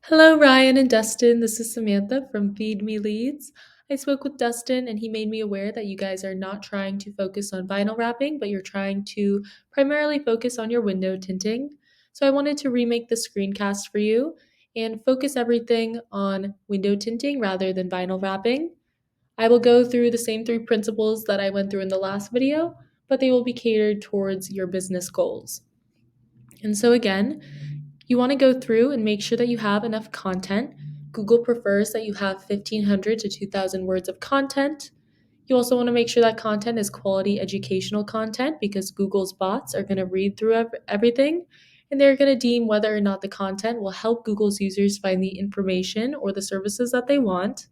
Hello, Ryan and Dustin. This is Samantha from Feed Me Leads. I spoke with Dustin and he made me aware that you guys are not trying to focus on vinyl wrapping, but you're trying to primarily focus on your window tinting. So I wanted to remake the screencast for you and focus everything on window tinting rather than vinyl wrapping. I will go through the same three principles that I went through in the last video, but they will be catered towards your business goals. And so again, you want to go through and make sure that you have enough content. Google prefers that you have 1,500 to 2,000 words of content. You also want to make sure that content is quality educational content because Google's bots are going to read through everything and they're going to deem whether or not the content will help Google's users find the information or the services that they want.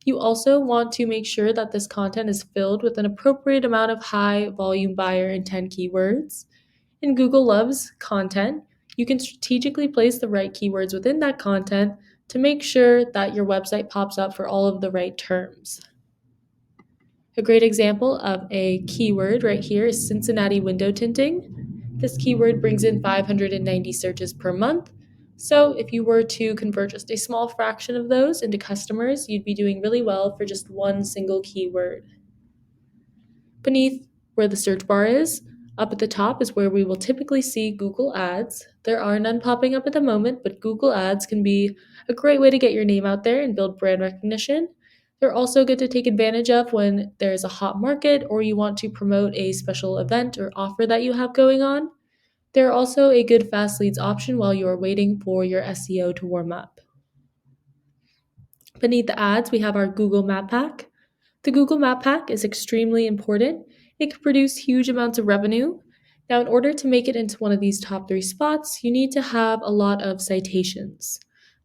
You also want to make sure that this content is filled with an appropriate amount of high volume buyer intent keywords. And Google loves content. You can strategically place the right keywords within that content to make sure that your website pops up for all of the right terms. A great example of a keyword right here is Cincinnati window tinting. This keyword brings in 590 searches per month. So if you were to convert just a small fraction of those into customers, you'd be doing really well for just one single keyword. Beneath where the search bar is, up at the top is where we will typically see Google Ads. There are none popping up at the moment, but Google Ads can be a great way to get your name out there and build brand recognition. They're also good to take advantage of when there's a hot market or you want to promote a special event or offer that you have going on. They're also a good fast leads option while you are waiting for your SEO to warm up. Beneath the ads, we have our Google Map Pack. The Google Map Pack is extremely important. It can produce huge amounts of revenue. Now, in order to make it into one of these top 3 spots, you need to have a lot of citations.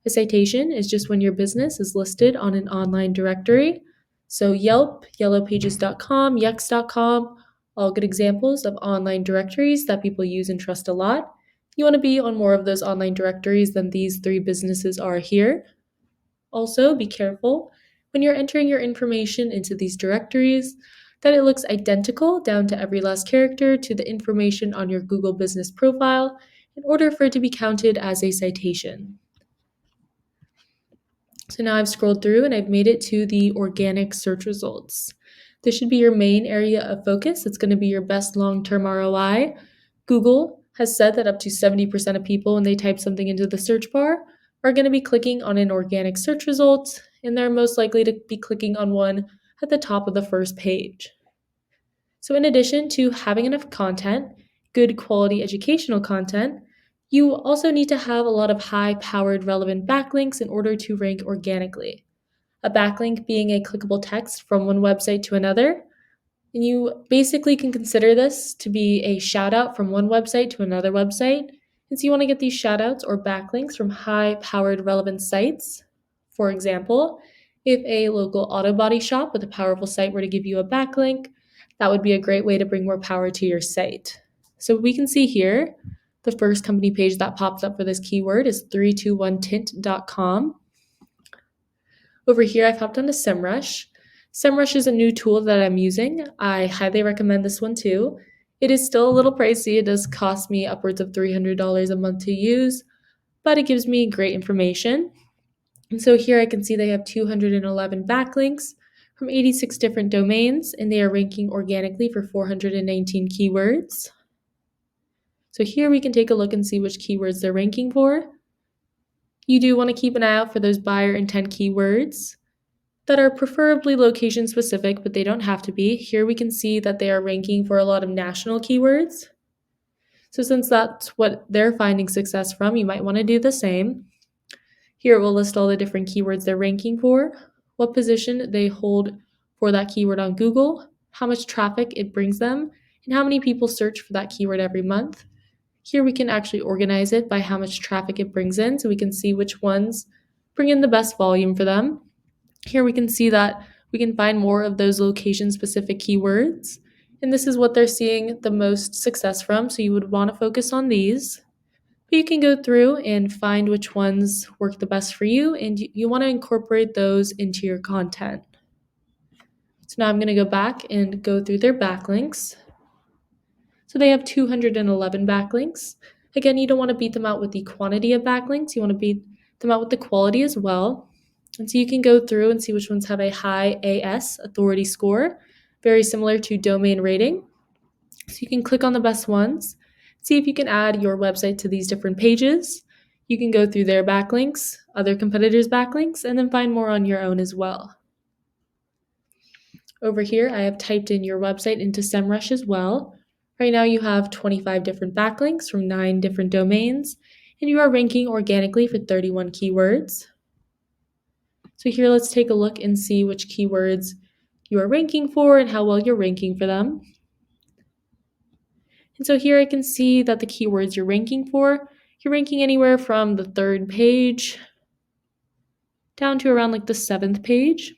A citation is just when your business is listed on an online directory. So Yelp, yellowpages.com, yext.com, all good examples of online directories that people use and trust a lot. You want to be on more of those online directories than these 3 businesses are here. Also, be careful when you're entering your information into these directories that it looks identical down to every last character to the information on your Google business profile in order for it to be counted as a citation. So now I've scrolled through and I've made it to the organic search results. This should be your main area of focus. It's going to be your best long-term ROI. Google has said that up to 70% of people when they type something into the search bar are going to be clicking on an organic search result, and they're most likely to be clicking on one at the top of the first page. So in addition to having enough content, good quality educational content, you also need to have a lot of high-powered relevant backlinks in order to rank organically. A backlink being a clickable text from one website to another, and you basically can consider this to be a shout out from one website to another website. And so you want to get these shout outs or backlinks from high powered relevant sites. For example, if a local auto body shop with a powerful site were to give you a backlink, that would be a great way to bring more power to your site. So we can see here, the first company page that pops up for this keyword is 321tint.com. Over here, I've hopped onto SEMrush. SEMrush is a new tool that I'm using. I highly recommend this one too. It is still a little pricey. It does cost me upwards of $300 a month to use, but it gives me great information. And so here I can see they have 211 backlinks from 86 different domains, and they are ranking organically for 419 keywords. So here we can take a look and see which keywords they're ranking for. You do want to keep an eye out for those buyer intent keywords that are preferably location specific, but they don't have to be. Here we can see that they are ranking for a lot of national keywords. So since that's what they're finding success from, you might want to do the same. Here it will list all the different keywords they're ranking for, what position they hold for that keyword on Google, how much traffic it brings them, and how many people search for that keyword every month. Here we can actually organize it by how much traffic it brings in, so we can see which ones bring in the best volume for them. Here we can see that we can find more of those location-specific keywords, and this is what they're seeing the most success from, so you would want to focus on these. But you can go through and find which ones work the best for you, and you want to incorporate those into your content. So now I'm going to go back and go through their backlinks. So they have 211 backlinks. Again, you don't want to beat them out with the quantity of backlinks. You want to beat them out with the quality as well. And so you can go through and see which ones have a high AS authority score, very similar to domain rating. So you can click on the best ones, see if you can add your website to these different pages. You can go through their backlinks, other competitors' backlinks, and then find more on your own as well. Over here, I have typed in your website into SEMrush as well. Right now you have 25 different backlinks from 9 different domains, and you are ranking organically for 31 keywords. So here, let's take a look and see which keywords you are ranking for and how well you're ranking for them. And so here I can see that the keywords you're ranking for, you're ranking anywhere from the 3rd page down to around like the 7th page.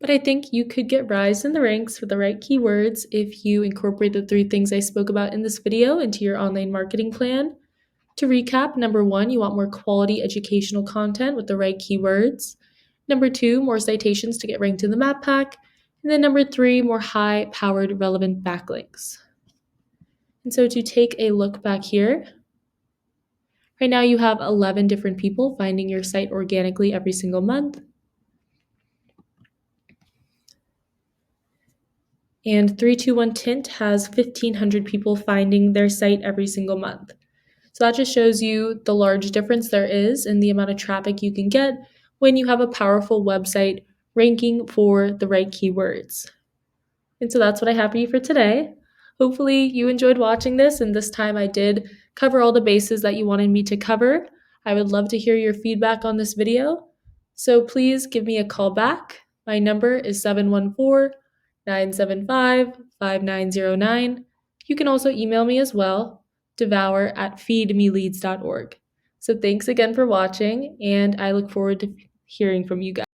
But I think you could get rise in the ranks with the right keywords if you incorporate the 3 things I spoke about in this video into your online marketing plan. To recap, number 1, you want more quality educational content with the right keywords. Number 2, more citations to get ranked in the map pack. And then number 3, more high-powered relevant backlinks. And so to take a look back here, right now you have 11 different people finding your site organically every single month. And 321 Tint has 1,500 people finding their site every single month. So that just shows you the large difference there is in the amount of traffic you can get when you have a powerful website ranking for the right keywords. And so that's what I have for you for today. Hopefully you enjoyed watching this, and this time I did cover all the bases that you wanted me to cover. I would love to hear your feedback on this video, so please give me a call back. My number is 714-975-5909. You can also email me as well, devour@feedmeleads.org. So thanks again for watching, and I look forward to hearing from you guys.